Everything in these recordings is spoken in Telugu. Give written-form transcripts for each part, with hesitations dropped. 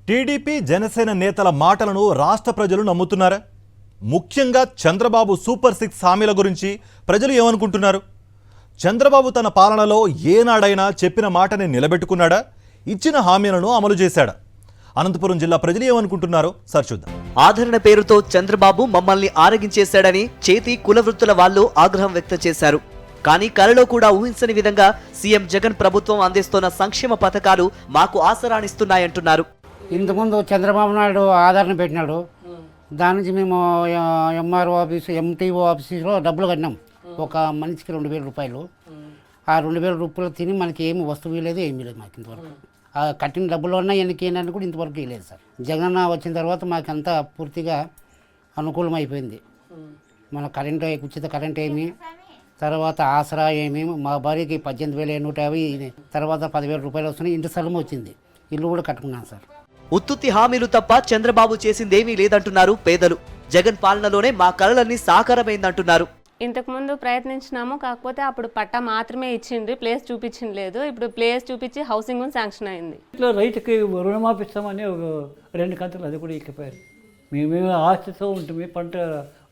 టీడీపీ జనసేన నేతల మాటలను రాష్ట్ర ప్రజలు నమ్ముతున్నారా? ముఖ్యంగా చంద్రబాబు సూపర్ 6 హామీల గురించి ప్రజలు ఏమనుకుంటున్నారు? చంద్రబాబు తన పాలనలో ఏనాడైనా చెప్పిన మాటని నిలబెట్టుకున్నాడా? ఇచ్చిన హామీలను అమలు చేశాడా? అనంతపురం జిల్లా ప్రజలు ఏమనుకుంటున్నారో చూద్దాం. ఆదరణ పేరుతో చంద్రబాబు మమ్మల్ని ఆరగించేశాడని చేతి కులవృత్తుల వాళ్ళు ఆగ్రహం వ్యక్తం చేశారు. కానీ కలలో కూడా ఊహించని విధంగా సీఎం జగన్ ప్రభుత్వం అందిస్తున్న సంక్షేమ పథకాలు మాకు ఆసరానిస్తున్నాయంటున్నారు. ఇంతకుముందు చంద్రబాబు నాయుడు ఆదరణ పెట్టినాడు. దాని నుంచి మేము ఎంఆర్ఓ ఆఫీసు ఎంటీఓ ఆఫీసులో డబ్బులు కట్టినాం. ఒక మనిషికి 2,000 రూపాయలు. ఆ 2,000 రూపాయలు తిని మనకి ఏమి వస్తువు లేదు, ఏమీ లేదు మాకు ఇంతవరకు. ఆ కట్టిన డబ్బులు ఉన్నా ఎన్నికి ఏంటని కూడా ఇంతవరకు ఇవ్వలేదు సార్. జగన్ వచ్చిన తర్వాత మాకంతా పూర్తిగా అనుకూలం అయిపోయింది. మన కరెంటు ఉచిత కరెంట్ ఏమి, తర్వాత ఆసరా ఏమి, మా భార్యకి 18,150, తర్వాత 10,000 రూపాయలు వస్తున్నాయి. ఇంటి స్థలం వచ్చింది, ఇల్లు కూడా కట్టుకున్నాను సార్. ఉత్తుత్తి హామీలు తప్ప చంద్రబాబు చేసిందేమీ లేదంటున్నారు పేదలు. జగన్ పాలనలోనే మా కలలన్నీ సాకారమైందంటున్నారు. ఇంతకుముందు ప్రయత్నించినాము, కాకపోతే అప్పుడు పట్టా మాత్రమే ఇచ్చిండ్రి, ప్లేస్ చూపించింది లేదు. ఇప్పుడు ప్లేస్ చూపించి హౌసింగ్ శాంక్షన్ అయింది. ఇట్లా రైతుకి రుణమాపిస్తామని ఒక 2 కంతులు అది కూడా ఇకపోయారు. మేమేమో ఆస్తితో ఉంటుంది. పంట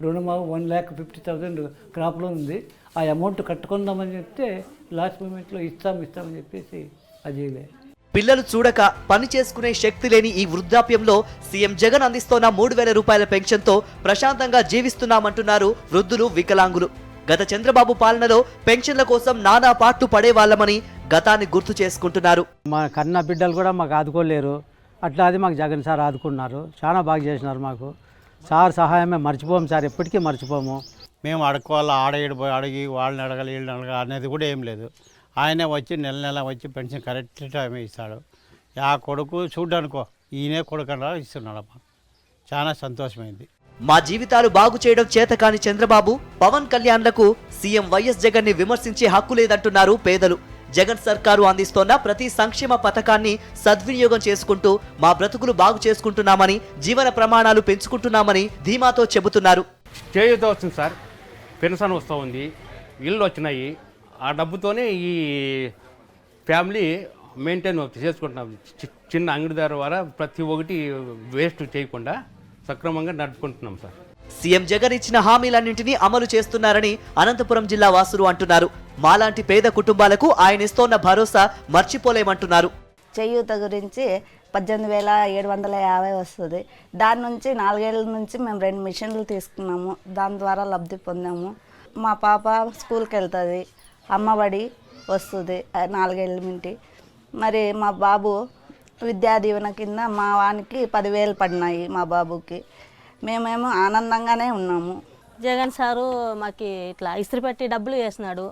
రుణమాఫీ 1,50,000 క్రాప్లో ఉంది. ఆ అమౌంట్ కట్టుకుందామని చెప్తే లాస్ట్ మూమెంట్లో ఇస్తామని చెప్పేసి అది పిల్లలు చూడక పని చేసుకునే శక్తి లేని ఈ వృద్ధాప్యంలో సీఎం జగన్ అందిస్తోన్న 3,000 రూపాయల పెన్షన్తో ప్రశాంతంగా జీవిస్తున్నామంటున్నారు వృద్ధులు, వికలాంగులు. గత చంద్రబాబు పాలనలో పెన్షన్ల కోసం నానా పాటు పడేవాళ్లమని గతాన్ని గుర్తు చేసుకుంటున్నారు. మా కన్న బిడ్డలు కూడా మాకు ఆదుకోలేరు. అట్లా అది మాకు జగన్ సార్ ఆదుకున్నారు. చాలా బాగా చేసినారు మాకు. సార్ సహాయమే మర్చిపోము సార్, ఎప్పటికీ మర్చిపోము. మేము అడుక్కోవాలి, ఆడేడిపోయి అడిగి వాళ్ళని అడగాలి, వీళ్ళని అడగాలి అనేది కూడా ఏం లేదు. ఆయనే వచ్చి నెల వచ్చి పెన్షన్ కరెక్ట్ టైమే ఇస్తాడు. ఆ కొడుకు చూడ్డానికో ఈయనే కొడుకన్నా ఇస్తున్నాడమ్మా. చాలా సంతోషమైంది. మా జీవితాలు బాగు చేయడం చేతకాని చంద్రబాబు, పవన్ కళ్యాణ్లకు సీఎం వైఎస్ జగన్ ని విమర్శించే హక్కు లేదంటున్నారు పేదలు. జగన్ సర్కారు అందిస్తోన్న ప్రతి సంక్షేమ పథకాన్ని సద్వినియోగం చేసుకుంటూ మా బ్రతుకులు బాగు చేసుకుంటున్నామని, జీవన ప్రమాణాలు పెంచుకుంటున్నామని ధీమాతో చెబుతున్నారు. చేయూత వస్తుంది సార్, పెన్షన్ వస్తూ ఉంది, ఇళ్ళు వచ్చినాయి. ఆ డబ్బుతోనే ఈ ఫ్యామిలీ మెయింటైన్ చేసుకుంటున్నాం. చిన్న అంగడిదారు ద్వారా ప్రతి ఒక్కటి వేస్ట్ చేయకుండా సక్రమంగా నడుపుకుంటున్నాం సార్. సీఎం జగన్ ఇచ్చిన హామీలన్నింటినీ అమలు చేస్తున్నారని అనంతపురం జిల్లా వాసులు అంటున్నారు. మాలాంటి పేద కుటుంబాలకు ఆయన ఇస్తోన్న భరోసా మర్చిపోలేమంటున్నారు. చేయూత గురించి 18,750 వస్తుంది. దాని నుంచి 4 ఏళ్ళ నుంచి మేము 2 మిషన్లు తీసుకున్నాము. దాని ద్వారా లబ్ధి పొందాము. మా పాప స్కూల్కి వెళ్తుంది, అమ్మఒడి వస్తుంది 4 ఏళ్ళ నుండి. మరి మా బాబు విద్యా దీవెన కింద మా వానికి 10,000 పడినాయి. మా బాబుకి మేమేమో ఆనందంగానే ఉన్నాము. జగన్ సారు మాకు ఇట్లా ఇస్త్రీ పెట్టి డబ్బులు వేసినాడు.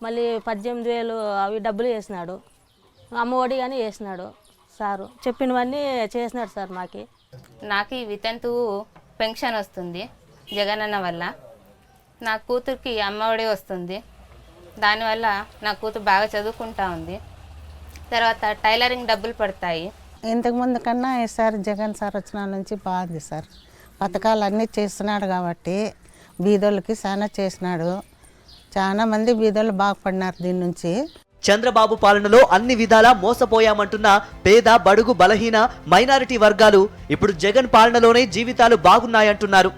మళ్ళీ 18,000 అవి డబ్బులు వేసినాడు. అమ్మఒడి కానీ వేసినాడు. సారు చెప్పినవన్నీ చేసినాడు సార్. నాకు ఈ వితంతు పెన్షన్ వస్తుంది జగన్ అన్న వల్ల. నా కూతురికి అమ్మఒడి వస్తుంది. దానివల్ల నా కూతురు బాగా చదువుకుంటా ఉంది. తర్వాత టైలరింగ్ డబ్బులు పడతాయి. ఇంతకుముందు కన్నా ఈసారి జగన్ సార్ వచ్చిన నుంచి బాగుంది సార్. పథకాలు అన్నీ చేస్తున్నాడు కాబట్టి బీదోళ్ళకి చాలా చేసినాడు. చాలా మంది బీదోళ్ళు బాగుపడినారు దీని నుంచి. చంద్రబాబు పాలనలో అన్ని విధాలా మోసపోయామంటున్న పేద, బడుగు, బలహీన, మైనారిటీ వర్గాలు ఇప్పుడు జగన్ పాలనలోనే జీవితాలు బాగున్నాయంటున్నారు.